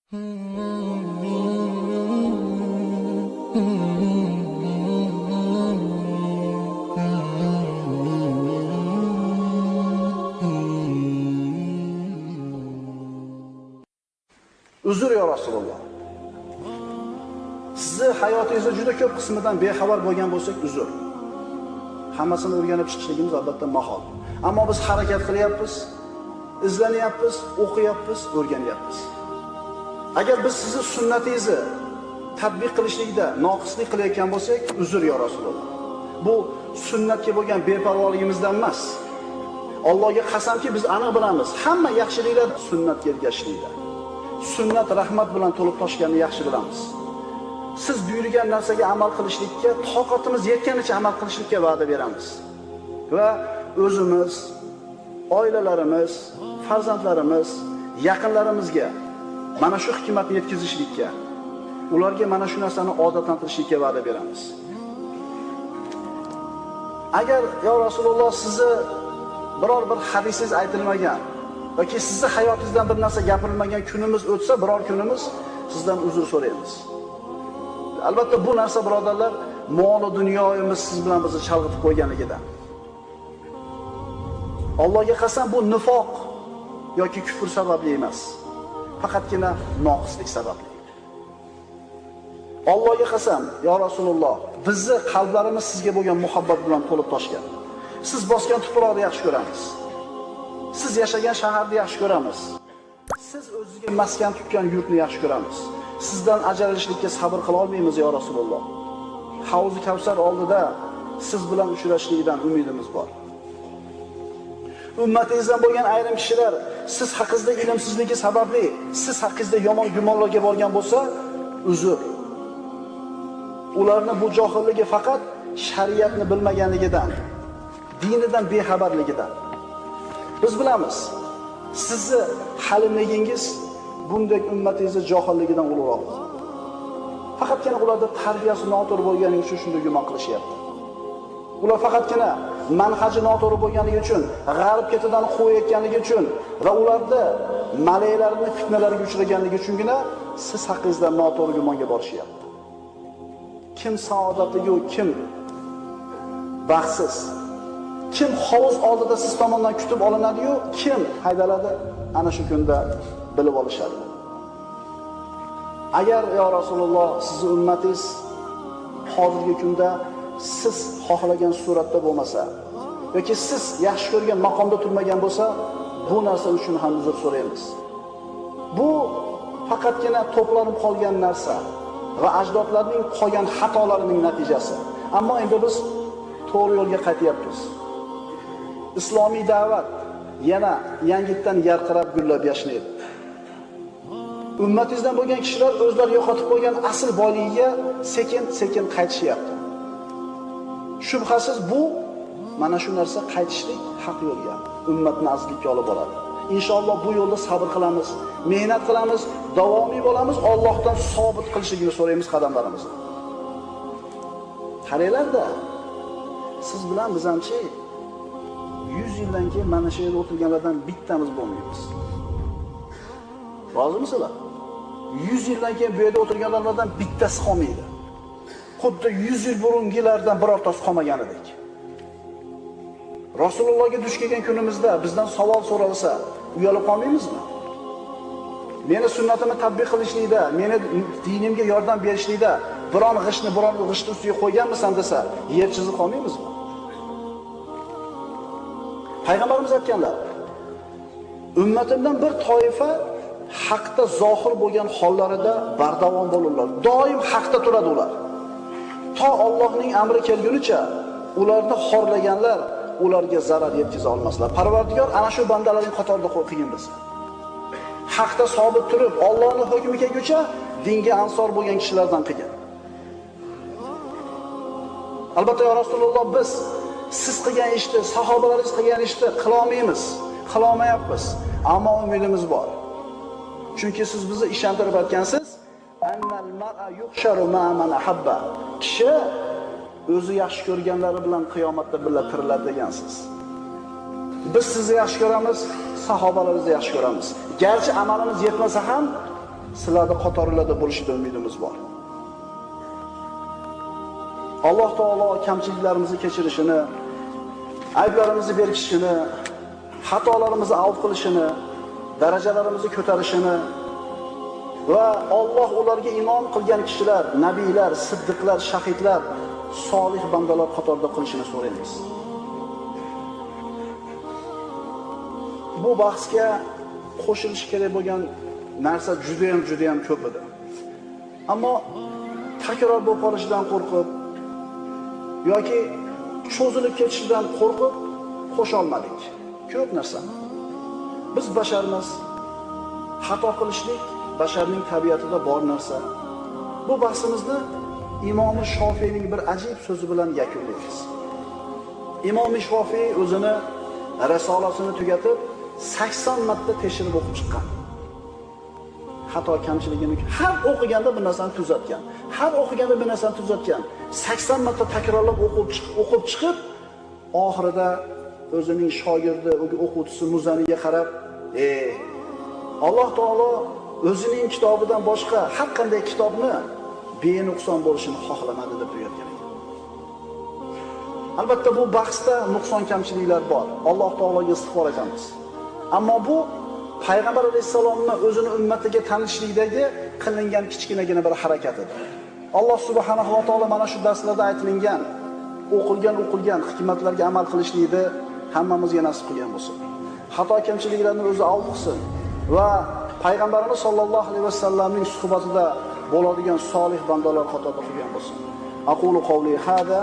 Uzr ya Rasululloh. Sizni hayotingizda juda ko'p qismidan bexabar bo'lgan bo'lsak, uzr. Hammasini o'rganib chiqishligimiz albatta mahol. Ammo biz harakat qilyapmiz, izlanyapmiz, o'qiyapmiz, o'rganyapmiz. Agar biz sizni sunnatingizni tatbiq qilishlikda noqislik qilayotgan bo'lsak, uzr ya Rasululloh. Bu sunnatga bo'lgan beparvoligimizdan emas. Allohga qasamki, biz aniq bilamiz, hamma yaxshiliklar sunnatga ergashishlikda. Sunnat rahmat bilan to'lib toshganini yaxshi bilamiz. Siz buyurgan narsaga amal qilishlikka, toqatimiz yetganicha amal qilishlikka va'da beramiz. Va o'zimiz, oilalarimiz, farzandlarimiz, yaqinlarimizga mana shu hikmatni yetkazishlikka, ularga mana shu narsani odatlantirishlikka va'da beramiz. Agar yo Rasululloh sizni biror bir hadisingiz aytilmagan yoki sizni hayotingizdan bir narsa gapirilmagan kunimiz o'tsa, biror kunimiz sizdan uzr so'raymiz. Albatta bu narsa birodarlar, mol va dunyoyimiz siz bilan bizni chalg'itib qo'yganligidan. Allohga qasam bu nifoq yoki kufr sababli emas. Faqatgina noqislik sababli. Allohga qasam, yo Rasululloh, bizni qalblarimiz sizga bo'lgan muhabbat bilan to'lib toshgan. Siz bosgan tuproqni yaxshi ko'ramiz. Siz yashagan shaharni yaxshi ko'ramiz. Siz o'zingizga maskan tutgan yurtni yaxshi ko'ramiz. Sizdan ajralishlikka sabr qila olmaymiz ya Rasululloh. Havzi Kavsar oldida siz bilan uchrashlikdan umidimiz bor. Ummatingizdan bo'lgan ayrim kishilar siz haqingizda ilmsizligi sababli, siz haqingizda yomon gumonlarga borgan bo'lsa, uzr. Ularning bu johilligi faqat shariatni bilmaganligidan, dinidan bexabarligidan. Biz bilamiz, sizni halimligingiz bunday ummatingizni johilligidan ulug'roq. Faqatgina ularda tarbiyasi noto'g'ri bo'lganligi uchun shunday gumon qilishyapti. Ular faqatgina manhaji noto'g'ri bo'lganligi uchun, g'arb ketidan qo'yayotganligi uchun va ularda malaklarning fitnalarga uchraganligi uchungina siz haqingizda noto'g'ri gumonga borishyapti. Kim saodatli-yu, kim baxtsiz? Kim hovuz oldida siz tomonidan kutib olinadi-yu, kim haydaladi? Ana shu kunda bilib olishadi. Agar yo Rasululloh sizni ummatingiz hozirgi kunda siz xohlagan suratda bo'lmasa yoki siz yaxshi ko'rgan maqomda turmagan bo'lsa, bu narsa uchun ham uzr so'raymiz. Bu faqatgina to'planib qolgan narsa va ajdodlarning qolgan xatolarining natijasi. Ammo endi biz to'g'ri yo'lga qaytyapmiz. Islomiy da'vat yana yangitdan yarqirab gullab yashnaydi. Ummatingizdan bo'lgan kishilar o'zlari yo'qotib qo'ygan asl boyligiga sekin-sekin qaytishyapti. Shubhasiz bu mana shu narsa qaytishlik haq yo'lga, ummatni azlikka olib boradi. Inshaalloh bu yo'lda sabr qilamiz, mehnat qilamiz, davomiy bo'lamiz, Allohdan sobit qilishligini so'raymiz qadamlarimizni. Qaranglar-da, siz bilan biz hamchi 100 yildan keyin mana shu yerda o'tirganlardan bittamiz bo'lmaymiz. Rozimisizlar? 100 yildan keyin bu yerda o'tirganlardan bittasi qolmaydi. Xuddi 100 yil burungilardan birortasi qolmaganidek. Rasulullohga duch kelgan kunimizda bizdan savol so'ralsa, uyalib qolmaymizmi? Meni sunnatimni tatbiq qilishlikda, meni dinimga yordam berishlikda biron g'ishni ustiga qo'yganmisan desa, yer chizib qolmaymizmi? Payg'ambarimiz aytganlar, ummatimdan bir toifa haqda zohir bo'lgan hollarida bardavom bo'lurlar. Doim haqda turadi ular. To Allohning amri kelgunicha ularni xorlaganlar ularga zarar yetkaza olmaslar. Parvardigor ana shu bandalarning qatorida qo'ygan biz. Haqda sobit turib, Allohning hukmi kelguncha dinga ansor bo'lgan kishilardan qilgan. Albatta ya Rasululloh, biz siz qilgan ishni, sahobalaringiz qilgan ishni qila olmaymiz, qila olmayapmiz. Ammo umidimiz bor. Chunki siz bizni ishontirib aytgansiz, annal mar'a yuhsharu ma'a man ahabba. Kishi o'zi yaxshi ko'rganlari bilan qiyomatda birga tiriladi degansiz. Biz sizni yaxshi ko'ramiz, sahobalarimizni yaxshi ko'ramiz. Garchi amalimiz yetmasa ham sizlarni qatorlarda bo'lishidan umidimiz bor. Alloh taolo kamchiliklarimizni kechirishini, ayblarimizni berkishini, xatolarimizni avf qilishini, darajalarimizni ko'tarishini va Alloh ularga iymon qilgan kishilar, nabiylar, siddiqlar, shahidlar, solih bandalar qatorida qilishini so'raymiz. Bu bahsga qo'shilish kerak bo'lgan narsa juda ham ko'p edi. Ammo takror bo'lib qolishidan qo'rqib yoki cho'zilib ketishidan qo'rqib qo'sha olmadik. Ko'p narsa. Biz basharmiz. Xato qilishlik basharning tabiatida bor narsa. Bu bahsimizni Imom Shofiyning bir ajib so'zi bilan yakunlaymiz. Imom Shofiy o'zini risolasini tugatib 80 marta tekshirib o'qib chiqqan. Xato kamchiligini har o'qiganda bir narsani tuzatgan. Har o'qiganda bir narsani tuzatgan. 80 marta takrorlab o'qib chiqib, oxirida o'zining shogirdi, o'quvchisi Muzaniga qarab, Alloh taolo o'zining kitobidan boshqa har qanday kitobni benuqson bo'lishini xohlamadi deb buyurgan ekan. Albatta bu bahsda nuqson kamchiliklar bor. Alloh taologa istig'for etamiz. Ammo bu Payg'ambar alayhisalomni o'zini ummatiga tanishlikdagi qilingan kichkinagina bir harakat edi. Alloh subhanahu va taolo mana shu darslarda aytilgan, o'qilgan hikmatlarga amal qilishlikni hammamizga nasib qilgan bo'lsin. Xato kamchiliklarni o'zi avf qilsin va Payg'ambarimiz sollallohu alayhi vasallamning suhbatida bo'ladigan solih bandalar qatorida qilgan bo'lsin. Aqulu qawli hada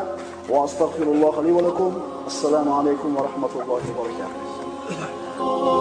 va astagfirulloh li va lakum. Assalomu alaykum va rahmatullohi va barakatuh.